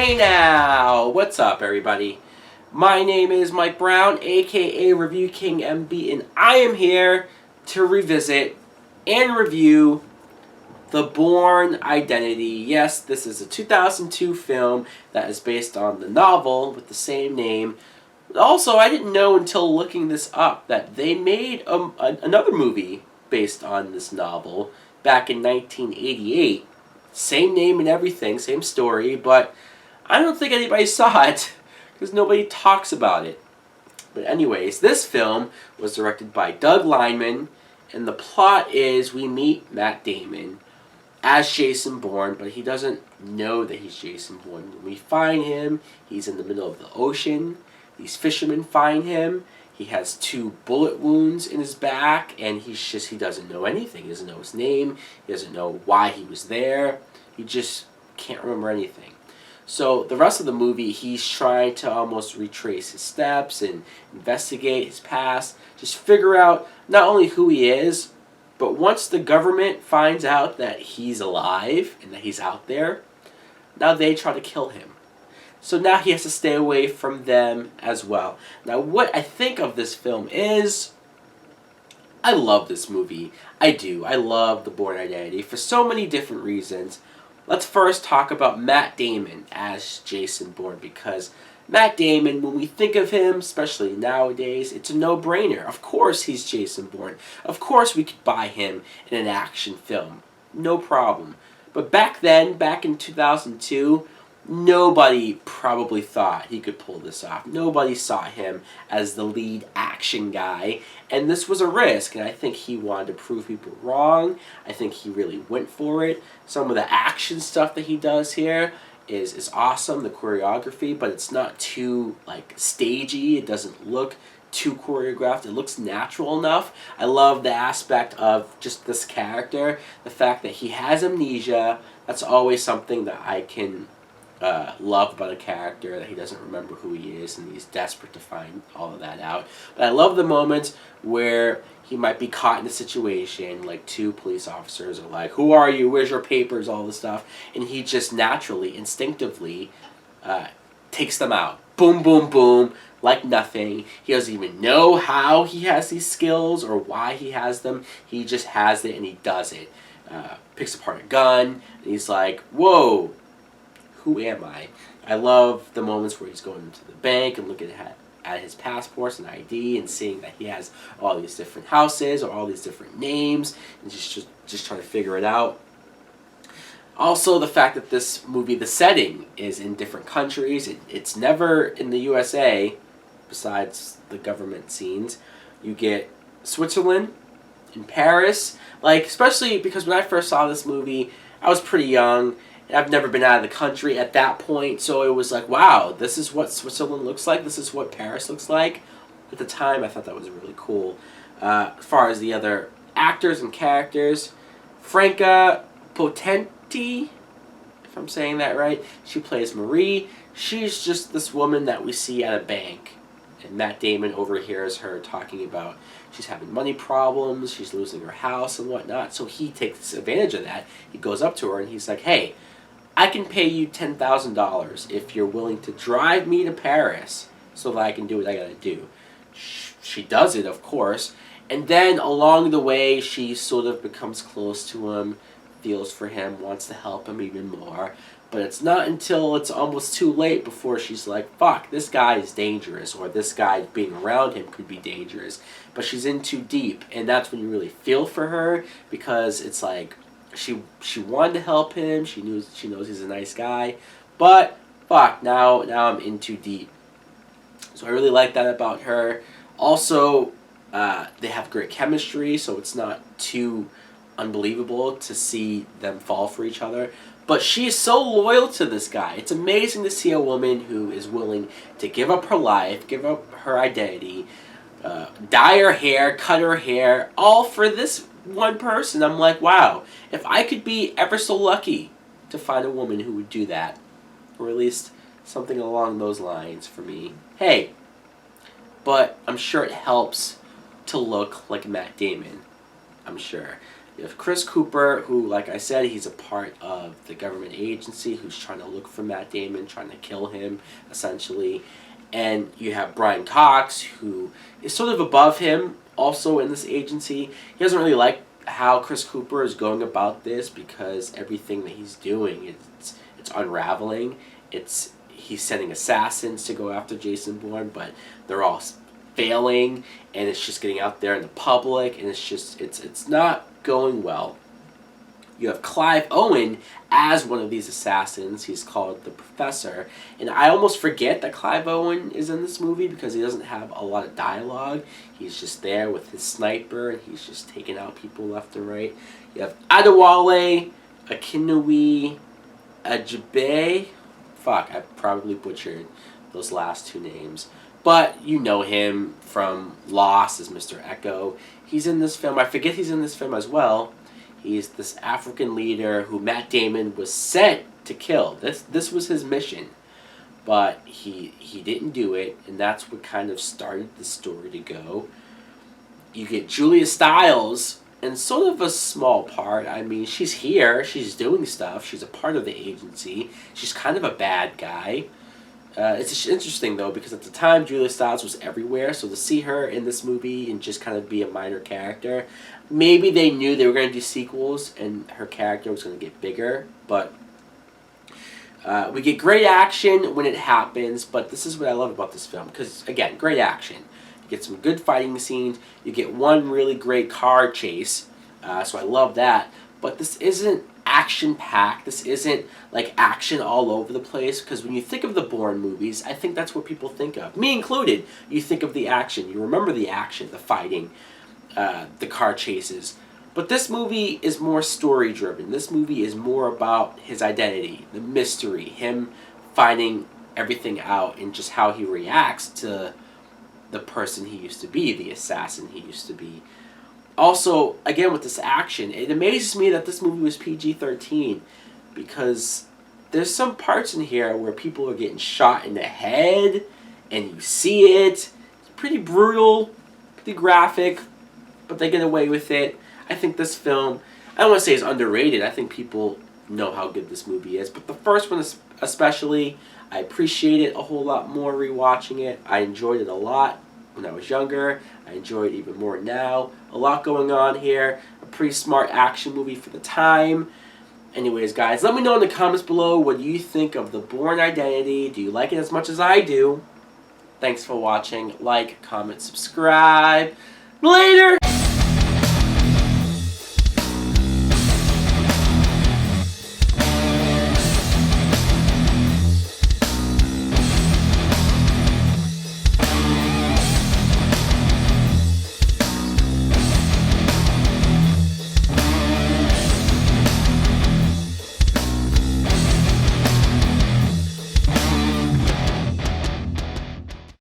Hey now! What's up, everybody? My name is Mike Brown, aka ReviewKingMB, and I am here to revisit and review the Bourne Identity. Yes, this is a 2002 film that is based on the novel with the same name. Also, I didn't know until looking this up that they made another movie based on this novel back in 1988. Same name and everything, same story, but I don't think anybody saw it because nobody talks about it. But anyways, this film was directed by Doug Lineman, and the plot is we meet Matt Damon as Jason Bourne, but he doesn't know that he's Jason Bourne. When we find him, he's in the middle of the ocean. These fishermen find him. He has 2 bullet wounds in his back, and he doesn't know anything. He doesn't know his name. He doesn't know why he was there. He just can't remember anything. So the rest of the movie, he's trying to almost retrace his steps and investigate his past. Just figure out not only who he is, but once the government finds out that he's alive and that he's out there, now they try to kill him. So now he has to stay away from them as well. Now what I think of this film is, I love this movie. I do. I love The Bourne Identity for so many different reasons. Let's first talk about Matt Damon as Jason Bourne, because Matt Damon, when we think of him, especially nowadays, it's a no-brainer. Of course he's Jason Bourne. Of course we could buy him in an action film. No problem. But back then, back in 2002, nobody probably thought he could pull this off. Nobody saw him as the lead action guy, and this was a risk, and I think he wanted to prove people wrong. I think he really went for it. Some of the action stuff that he does here is awesome, the choreography, but it's not too stagey. It doesn't look too choreographed. It looks natural enough. I love the aspect of just this character, the fact that he has amnesia. That's always something that I can love about a character, that he doesn't remember who he is and he's desperate to find all of that out. But I love the moments where he might be caught in a situation, like 2 police officers are like, "Who are you? Where's your papers?" all this stuff, and he just naturally, instinctively takes them out. Boom, boom, boom, like nothing. He doesn't even know how he has these skills or why he has them. He just has it and he does it. Picks apart a gun and he's like, "Whoa, who am I?" I love the moments where he's going into the bank and looking at his passports and ID and seeing that he has all these different houses or all these different names and just trying to figure it out. Also, the fact that this movie, the setting is in different countries. It's never in the USA, besides the government scenes. You get Switzerland and Paris, especially because when I first saw this movie, I was pretty young. I've never been out of the country at that point, so it was like, wow, this is what Switzerland looks like, this is what Paris looks like. At the time, I thought that was really cool. As far as the other actors and characters, Franca Potenti, if I'm saying that right, she plays Marie. She's just this woman that we see at a bank, and Matt Damon overhears her talking about she's having money problems, she's losing her house and whatnot, so he takes advantage of that. He goes up to her and he's like, "Hey, I can pay you $10,000 if you're willing to drive me to Paris so that I can do what I gotta do." She does it, of course, and then along the way she sort of becomes close to him, feels for him, wants to help him even more. But it's not until it's almost too late before she's like, fuck, this guy is dangerous, or this guy being around him could be dangerous. But she's in too deep, and that's when you really feel for her, because it's like she wanted to help him, she knows he's a nice guy, but fuck, now I'm in too deep. So I really like that about her. Also, they have great chemistry, so it's not too unbelievable to see them fall for each other. But she is so loyal to this guy. It's amazing to see a woman who is willing to give up her life, give up her identity, dye her hair, cut her hair, all for this one person. I'm like, wow, if I could be ever so lucky to find a woman who would do that, or at least something along those lines for me, hey. But I'm sure it helps to look like Matt Damon. I'm sure. You have Chris Cooper, who, like I said, he's a part of the government agency who's trying to look for Matt Damon, trying to kill him, essentially. And you have Brian Cox, who is sort of above him, also in this agency. He doesn't really like how Chris Cooper is going about this because everything that he's doing, it's unraveling. He's sending assassins to go after Jason Bourne, but they're all failing, and it's just getting out there in the public, and it's not going well. You have Clive Owen as one of these assassins. He's called the Professor, and I almost forget that Clive Owen is in this movie because he doesn't have a lot of dialogue. He's just there with his sniper, and he's just taking out people left and right. You have Akinnuoye-Agbaje. Fuck, I probably butchered those last two names. But you know him from Lost as Mr. Echo. He's in this film. I forget he's in this film as well. He's this African leader who Matt Damon was sent to kill. This was his mission. But he didn't do it, and that's what kind of started the story to go. You get Julia Stiles in sort of a small part. I mean, she's here. She's doing stuff. She's a part of the agency. She's kind of a bad guy. It's interesting, though, because at the time, Julia Stiles was everywhere, so to see her in this movie and just kind of be a minor character, maybe they knew they were going to do sequels and her character was going to get bigger, but we get great action when it happens, but this is what I love about this film, because, again, great action. You get some good fighting scenes, you get one really great car chase, so I love that, but this isn't action-packed. This isn't like action all over the place, because when you think of the Bourne movies, I think that's what people think of. Me included. You think of the action. You remember the action, the fighting, the car chases. But this movie is more story-driven. This movie is more about his identity, the mystery, him finding everything out and just how he reacts to the person he used to be, the assassin he used to be. Also, again, with this action, it amazes me that this movie was PG-13 because there's some parts in here where people are getting shot in the head and you see it. It's pretty brutal, pretty graphic, but they get away with it. I think this film, I don't want to say it's underrated. I think people know how good this movie is, but the first one especially, I appreciate it a whole lot more rewatching it. I enjoyed it a lot when I was younger. I enjoy it even more now. A lot going on here. A pretty smart action movie for the time. Anyways, guys, let me know in the comments below what you think of the Bourne Identity. Do you like it as much as I do? Thanks for watching. Like, comment, subscribe. Later!